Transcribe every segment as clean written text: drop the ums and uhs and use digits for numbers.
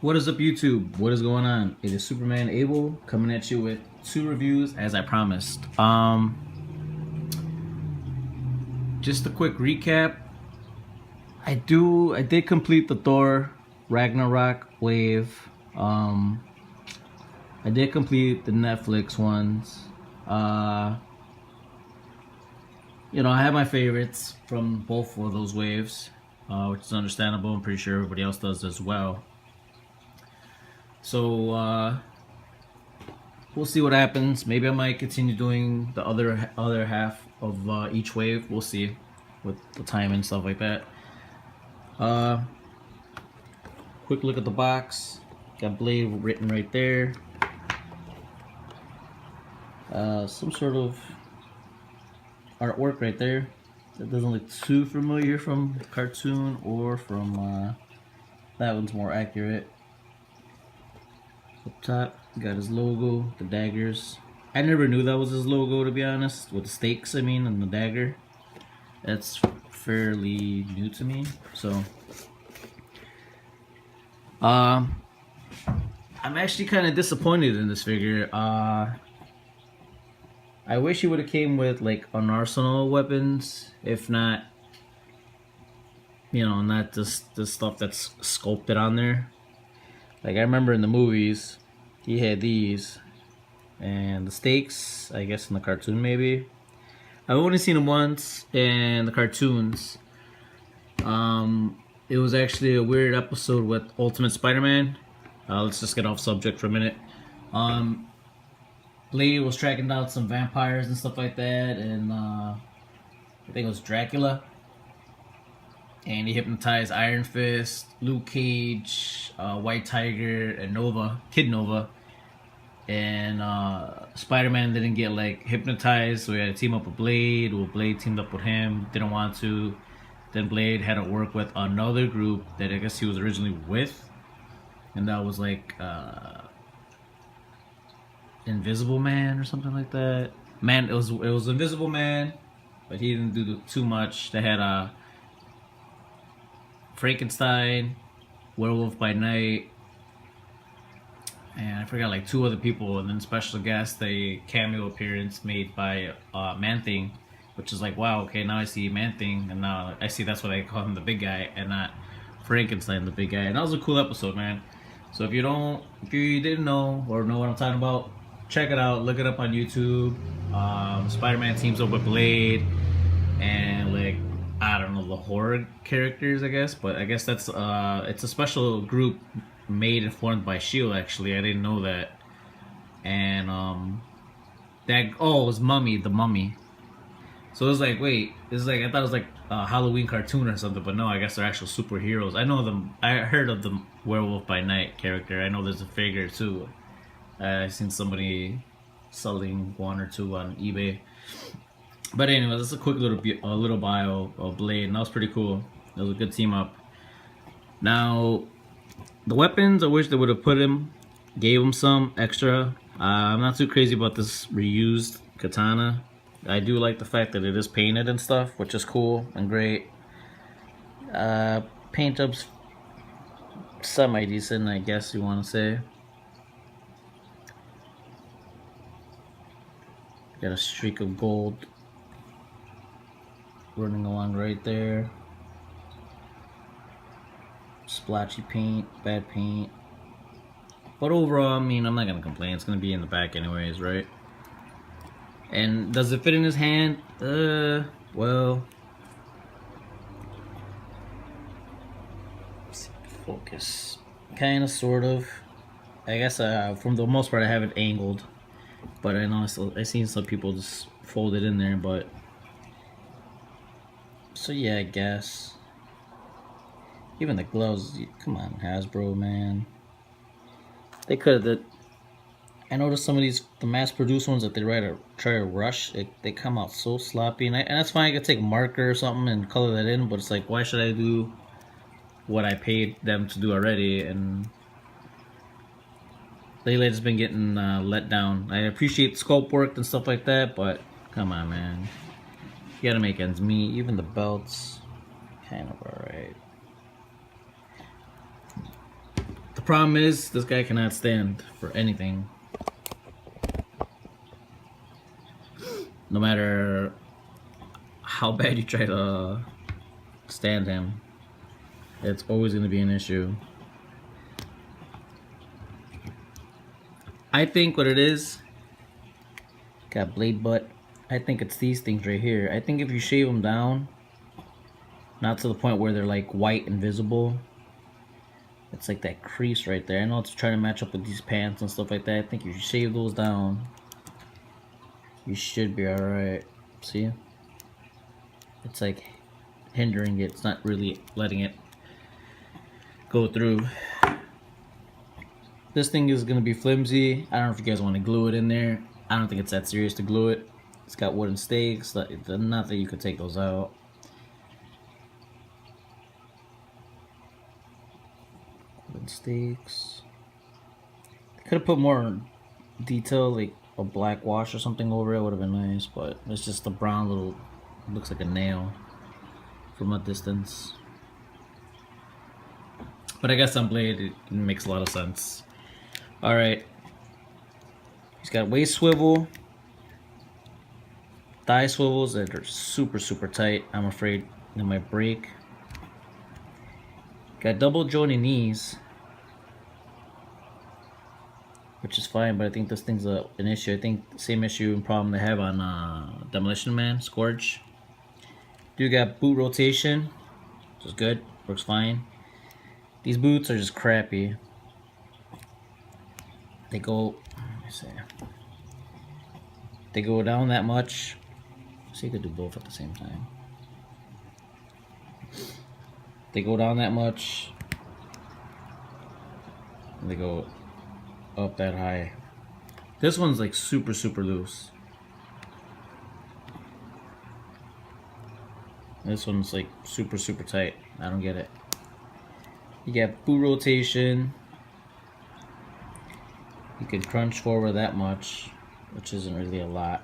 What is up, YouTube? What is going on? It is Superman Abel coming at you with 2 reviews as I promised. Just a quick recap. I did complete the Thor Ragnarok wave. I did complete the Netflix ones. I have my favorites from both of those waves, which is understandable. I'm pretty sure everybody else does as well. So we'll see what happens. Maybe I might continue doing the other half of each wave. We'll see with the time and stuff like that. Quick look at the box. Got Blade written right there. Some sort of artwork right there. That doesn't look too familiar from the cartoon or from that one's more accurate. Up top, got his logo, the daggers. I never knew that was his logo, to be honest, with the stakes, and the dagger. That's fairly new to me, so. I'm actually kind of disappointed in this figure. I wish he would have came with like an arsenal of weapons, if not, not just the stuff that's sculpted on there. Like I remember in the movies, he had these, and the stakes, I guess in the cartoon maybe. I've only seen them once in the cartoons. It was actually a weird episode with Ultimate Spider-Man. Let's just get off subject for a minute. Blade was tracking down some vampires and stuff like that, and I think it was Dracula. And he hypnotized Iron Fist, Luke Cage, White Tiger, and Kid Nova. And Spider-Man didn't get like hypnotized, so he had to team up with Blade. Well, Blade teamed up with him, didn't want to. Then Blade had to work with another group that I guess he was originally with, and that was like Invisible Man or something like that. Man, it was Invisible Man, but he didn't do too much. They had Frankenstein, Werewolf by Night, and I forgot like 2 other people, and then special guest, a cameo appearance made by Man-Thing, which is like, wow, okay, now I see Man-Thing, and now I see that's why they call him the big guy and not Frankenstein the big guy. And that was a cool episode, man. So if you didn't know or know what I'm talking about, check it out, look it up on YouTube. Spider-Man teams up with Blade and like, I don't know, the horror characters, I guess, but I guess that's it's a special group made and formed by S.H.I.E.L.D. actually. I didn't know that. And it was Mummy, the Mummy. So it was like, wait, I thought it was like a Halloween cartoon or something, but no, I guess they're actual superheroes. I know them. I heard of the Werewolf by Night character. I know there's a figure too. I've seen somebody selling 1 or 2 on eBay. But anyway, this is a quick little bio of Blade, and that was pretty cool. It was a good team up. Now, the weapons, I wish they would have gave him some extra. I'm not too crazy about this reused katana. I do like the fact that it is painted and stuff, which is cool and great. Paint job's semi-decent, I guess you want to say. Got a streak of gold running along right there. Splotchy paint, bad paint. But overall, I'm not gonna complain. It's gonna be in the back anyways, right? And does it fit in his hand? Well, focus. Kinda, sort of. I guess from the most part I have it angled. But I know I've seen some people just fold it in there, but so yeah, I guess. Even the gloves, come on, Hasbro, man. They could have. I noticed some of the mass-produced ones that they try to rush. They come out so sloppy, and that's fine. I could take a marker or something and color that in, but it's like, why should I do what I paid them to do already? And lately, it's been getting let down. I appreciate the sculpt work and stuff like that, but come on, man. You gotta make ends meet. Even the belts, kind of alright. problem is, this guy cannot stand for anything. No matter how bad you try to stand him, it's always going to be an issue. I think what it is, got blade butt. I think it's these things right here. I think if you shave them down, not to the point where they're like white and visible, it's like that crease right there. I know it's trying to match up with these pants and stuff like that. I think if you shave those down, you should be alright. See? It's like hindering it. It's not really letting it go through. This thing is going to be flimsy. I don't know if you guys want to glue it in there. I don't think it's that serious to glue it. It's got wooden stakes. Not that you could take those out. Wooden stakes. Could have put more detail, like a black wash or something over it. Would have been nice, but it's just a brown little, looks like a nail from a distance. But I guess on blade it makes a lot of sense. Alright. He's got waist swivel. Thigh swivels that are super tight. I'm afraid they might break. Got double jointed knees, which is fine, but I think this thing's an issue. I think the same issue and problem they have on Demolition Man, Scourge. Do got boot rotation, which is good, works fine. These boots are just crappy. They go, let me see. They go down that much. So you could do both at the same time. They go down that much. And they go up that high. This one's like super loose. This one's like super tight. I don't get it. You got boot rotation. You can crunch forward that much, which isn't really a lot,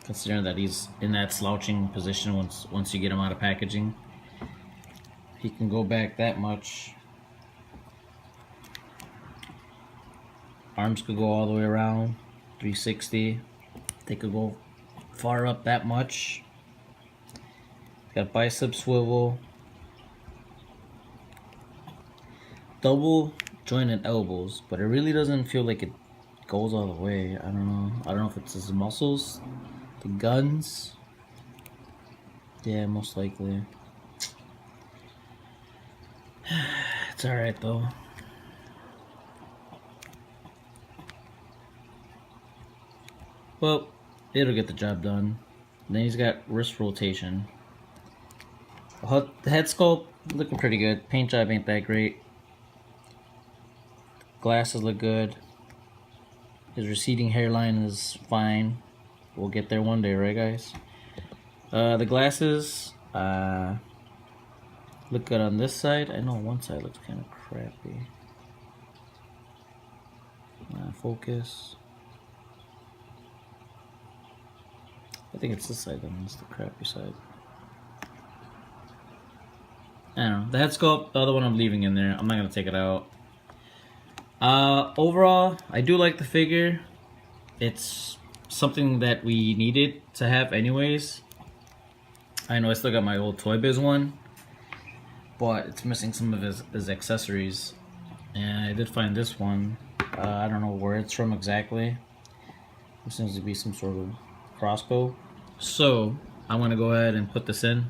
considering that he's in that slouching position once you get him out of packaging. He can go back that much. Arms could go all the way around 360. They could go far up that much. Got bicep swivel. Double jointed elbows, but it really doesn't feel like it goes all the way. I don't know. I don't know if it's his muscles, the guns. Yeah, most likely. It's alright though. Well, it'll get the job done. And then he's got wrist rotation. The head sculpt looking pretty good. Paint job ain't that great. Glasses look good. His receding hairline is fine. We'll get there one day, right guys? The glasses look good on this side. I know one side looks kind of crappy. Focus. I think it's this side then, it's the crappy side. I don't know. The head sculpt, the other one I'm leaving in there. I'm not going to take it out. Overall, I do like the figure. It's something that we needed to have anyways. I know I still got my old Toy Biz one, but it's missing some of his accessories. And I did find this one. I don't know where it's from exactly. It seems to be some sort of crossbow. So I'm gonna go ahead and put this in.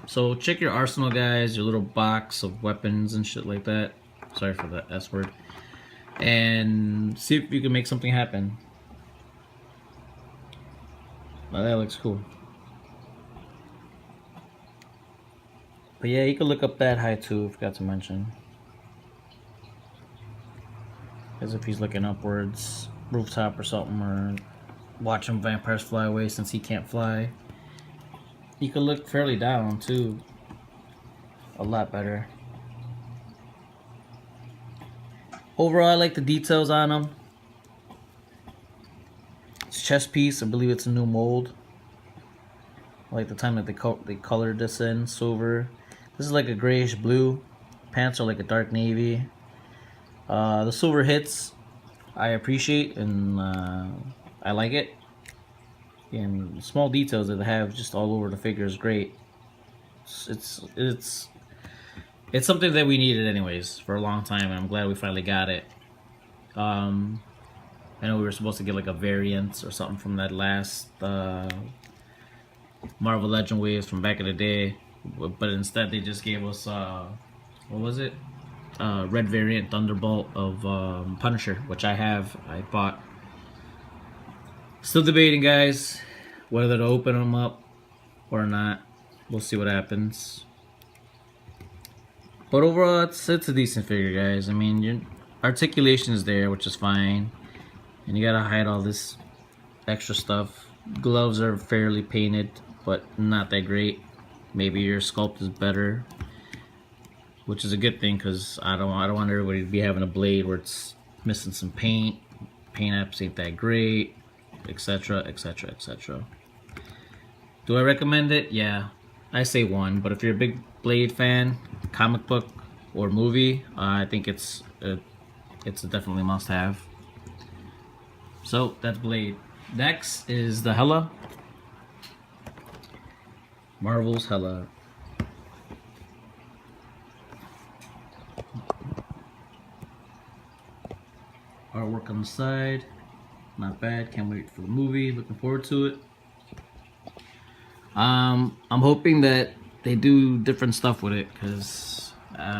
So check your arsenal, guys, your little box of weapons and shit like that. Sorry for the S word. And see if you can make something happen. Well, that looks cool. But yeah, you can look up that high too, forgot to mention. As if he's looking upwards, rooftop or something, or watching vampires fly away since he can't fly. You can look fairly down too. A lot better. Overall, I like the details on him. It's chest piece. I believe it's a new mold. I like the time that they colored this in silver. This is like a grayish blue. Pants are like a dark navy. The silver hits I appreciate, and I like it. And small details that they have just all over the figure is great. It's it's something that we needed anyways for a long time, and I'm glad we finally got it. Um, I know we were supposed to get like a variant or something from that last Marvel Legend waves from back in the day, but instead they just gave us what was it? Red variant Thunderbolt of Punisher, which I bought. Still debating, guys, whether to open them up or not. We'll see what happens. But overall, it's a decent figure, guys. I mean, your articulation is there, which is fine, and you gotta hide all this extra stuff. Gloves are fairly painted, but not that great. Maybe your sculpt is better, which is a good thing, because I don't want everybody to be having a blade where it's missing some paint. Paint apps ain't that great, etc., etc., etc. Do I recommend it? Yeah, I say 1. But if you're a big Blade fan, comic book or movie, I think it's a definitely must-have. So that's Blade. Next is the Hela. Marvel's Hela. Artwork on the side, not bad. Can't wait for the movie. Looking forward to it. I'm hoping that they do different stuff with it, because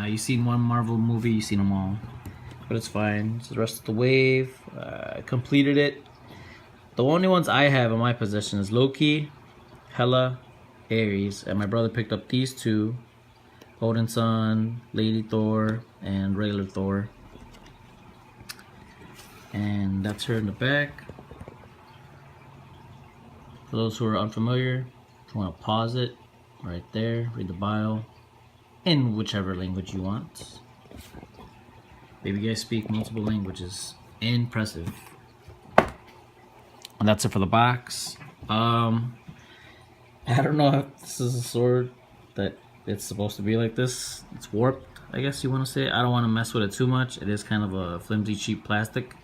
you've seen one Marvel movie, you've seen them all. But it's fine. It's the rest of the wave. I completed it. The only ones I have in my possession is Loki, Hela, Ares, and my brother picked up these two: Odin's Son, Lady Thor, and regular Thor. And that's her in the back. For those who are unfamiliar, if you want to pause it, right there, read the bio in whichever language you want. Baby guys speak multiple languages. Impressive. And that's it for the box. I don't know if this is a sword that it's supposed to be like this. It's warped, I guess you want to say. I don't want to mess with it too much. It is kind of a flimsy, cheap plastic.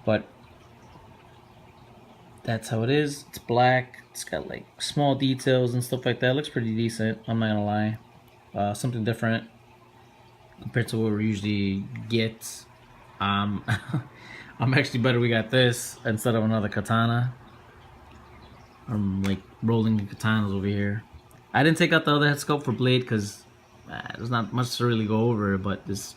But that's how it is. It's black. It's got like small details and stuff like that. It looks pretty decent, I'm not gonna lie. Something different compared to what we usually get. I'm actually better we got this instead of another katana. I'm like rolling the katanas over here. I didn't take out the other head sculpt for Blade because there's not much to really go over, but this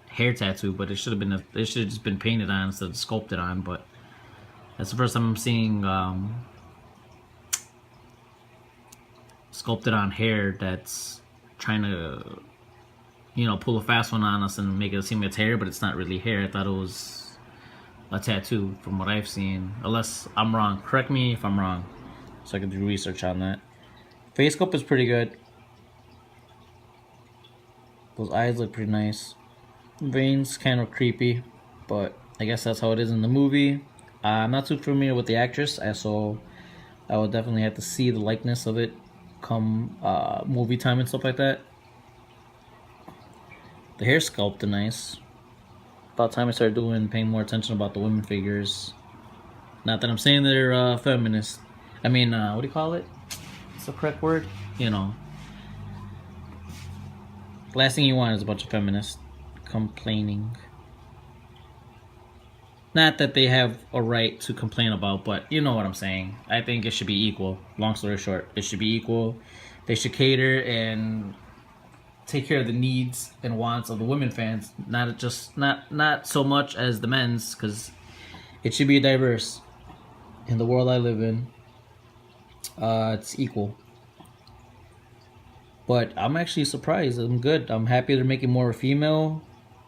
hair tattoo, but it should have just been painted on instead of sculpted on. But that's the first time I'm seeing sculpted on hair that's trying to, you know, pull a fast one on us and make it seem like it's hair, but it's not really hair. I thought it was a tattoo from what I've seen. Unless I'm wrong. Correct me if I'm wrong, so I can do research on that. Face sculpt is pretty good. Those eyes look pretty nice. Veins kind of creepy, but I guess that's how it is in the movie. I'm not too familiar with the actress, so I would definitely have to see the likeness of it come movie time and stuff like that. The hair sculpt is nice. About time I started paying more attention about the women figures. Not that I'm saying they're feminist. I mean, what do you call it? What's the correct word? You know. Last thing you want is a bunch of feminists complaining. Not that they have a right to complain about, but you know what I'm saying. I think it should be equal. Long story short, it should be equal. They should cater and take care of the needs and wants of the women fans, not so much as the men's, because it should be diverse. In the world I live in, it's equal. But I'm actually surprised. I'm good. I'm happy they're making more female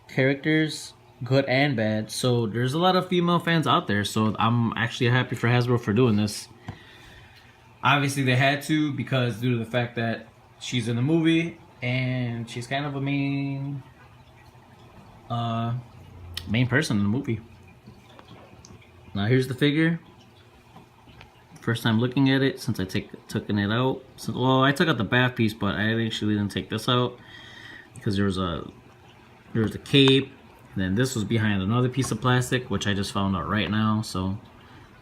characters, good and bad. So there's a lot of female fans out there. So I'm actually happy for Hasbro for doing this. Obviously they had to, because due to the fact that she's in the movie and she's kind of a main person in the movie. Now here's the figure. First time looking at it since I took it out. Well, I took out the back piece, but I actually didn't take this out because there was a There's the cape. And then this was behind another piece of plastic, which I just found out right now. So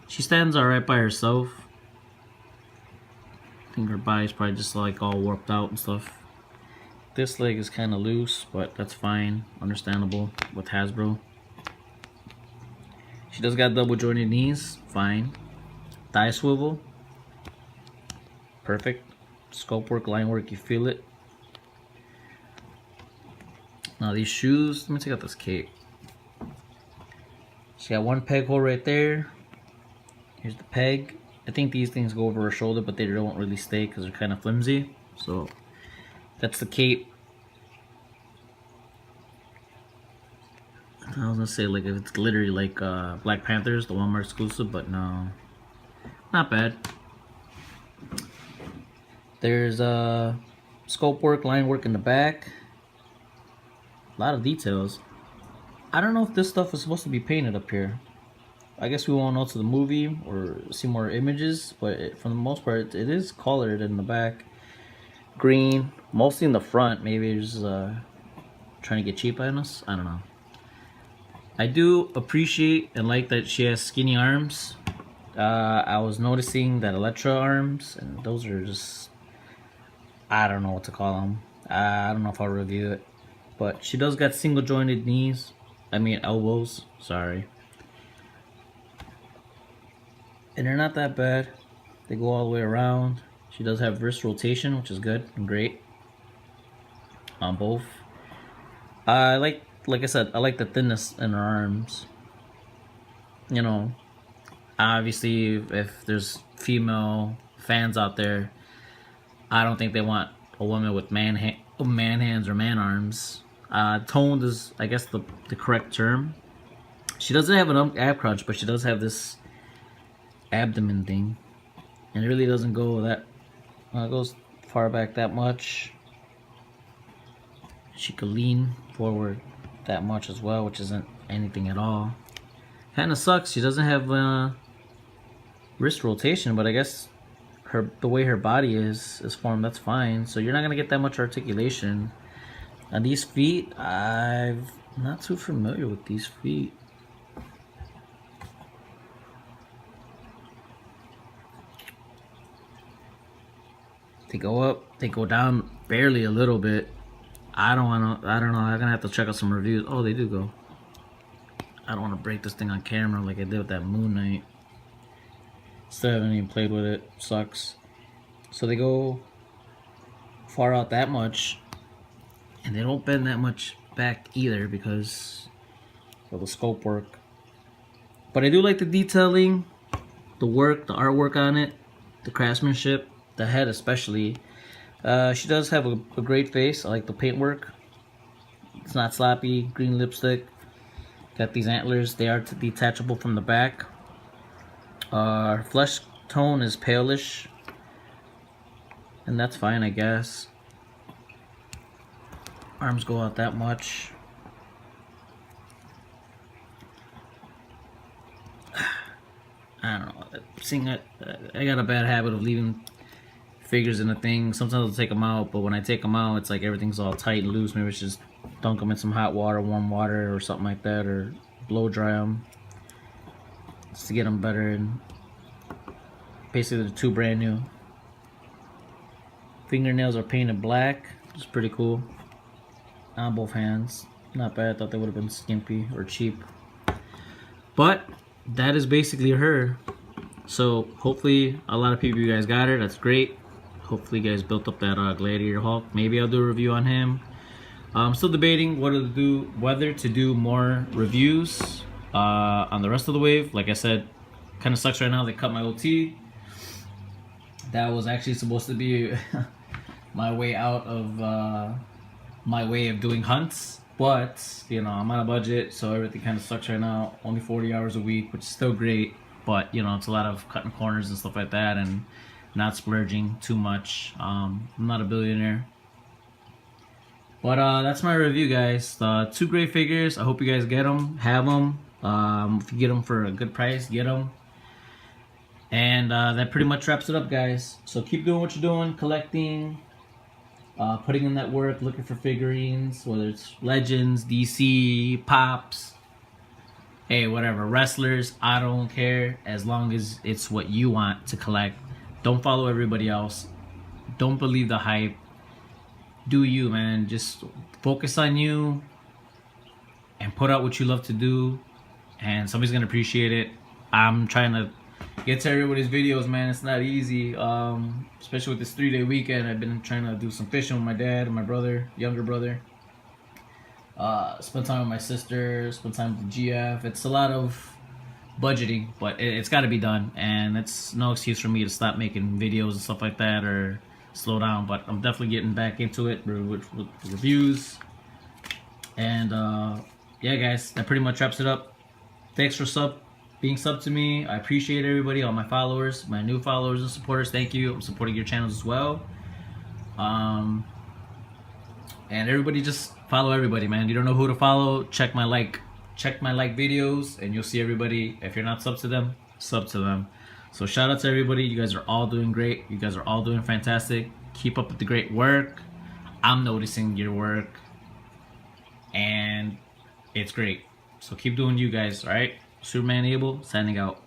she stands alright by herself. I think her body's probably just like all warped out and stuff. This leg is kind of loose, but that's fine. Understandable with Hasbro. She does got double jointed knees. Fine. Thigh swivel. Perfect. Scope work, line work, you feel it. Now these shoes, let me take out this cape. She got one peg hole right there. Here's the peg. I think these things go over her shoulder, but they don't really stay because they're kind of flimsy. So that's the cape. I was gonna say like if it's glittery like Black Panther's, the Walmart exclusive, but no, not bad. There's scope work, line work in the back. A lot of details. I don't know if this stuff is supposed to be painted up here. I guess we won't know to the movie or see more images, but for the most part, it is colored in the back. Green, mostly in the front. Maybe it's trying to get cheap on us. I don't know. I do appreciate and like that she has skinny arms. I was noticing that Electra arms, and those are just, I don't know what to call them. I don't know if I'll review it. But she does got single jointed knees. I mean elbows, sorry. And they're not that bad. They go all the way around. She does have wrist rotation, which is good and great on both. Like I said, I like the thinness in her arms. You know, obviously if there's female fans out there, I don't think they want a woman with man hands or man arms. Toned is, I guess, the correct term. She doesn't have an ab crunch, but she does have this abdomen thing, and it really doesn't go that goes far back that much. She could lean forward that much as well, which isn't anything at all. Kind of sucks. She doesn't have wrist rotation, but I guess the way her body is formed, that's fine. So you're not gonna get that much articulation. And these feet, I'm not too familiar with these feet. They go up, they go down barely a little bit. I don't know. I'm gonna have to check out some reviews. Oh, they do go. I don't want to break this thing on camera like I did with that Moon Knight. Still haven't even played with it. Sucks. So they go far out that much, and they don't bend that much back either because of the scope work. But I do like the detailing, the work, the artwork on it, the craftsmanship, the head especially. She does have a great face. I like the paintwork. It's not sloppy. Green lipstick. Got these antlers. They are detachable from the back. Her flesh tone is palish, and that's fine, I guess. Arms go out that much. I don't know. Seeing it, I got a bad habit of leaving figures in a thing. Sometimes I'll take them out, but when I take them out, it's like everything's all tight and loose. Maybe it's just dunk them in some hot water, warm water, or something like that, or blow dry them just to get them better. And basically, they're two brand new. Fingernails are painted black, which is pretty cool. On both hands, not bad. I thought they would have been skimpy or cheap, but that is basically her. So hopefully a lot of people, you guys got her. That's great. Hopefully you guys built up that Gladiator Hulk. Maybe I'll do a review on him. I'm still debating whether to do more reviews on the rest of the wave. Like I said, kind of sucks right now. They cut my OT. That was actually supposed to be my way out of my way of doing hunts, but you know, I'm on a budget, so everything kind of sucks right now. Only 40 hours a week, which is still great, but you know, it's a lot of cutting corners and stuff like that, and not splurging too much. I'm not a billionaire, but that's my review, guys. Two great figures. I hope you guys get them, have them. If you get them for a good price, get them. And that pretty much wraps it up, guys. So keep doing what you're doing, collecting, putting in that work, looking for figurines, whether it's Legends, DC, Pops, hey, whatever, wrestlers, I don't care as long as it's what you want to collect. Don't follow everybody else. Don't believe the hype. Do you, man. Just focus on you and put out what you love to do, and somebody's gonna appreciate it. I'm trying to get to everybody's videos, man. It's not easy, especially with this 3-day weekend. I've been trying to do some fishing with my dad and my brother, younger brother. Spend time with my sister, spend time with the GF. It's a lot of budgeting, but it's got to be done, and it's no excuse for me to stop making videos and stuff like that or slow down. But I'm definitely getting back into it with reviews. And yeah, guys, that pretty much wraps it up. Thanks for being sub to me. I appreciate everybody, all my followers, my new followers and supporters. Thank you. I'm supporting your channels as well. And everybody, just follow everybody, man. You don't know who to follow, check my like videos, and you'll see everybody. If you're not sub to them, sub to them. So shout out to everybody. You guys are all doing great. You guys are all doing fantastic. Keep up with the great work. I'm noticing your work, and it's great. So keep doing you guys. All right, Superman Abel signing out.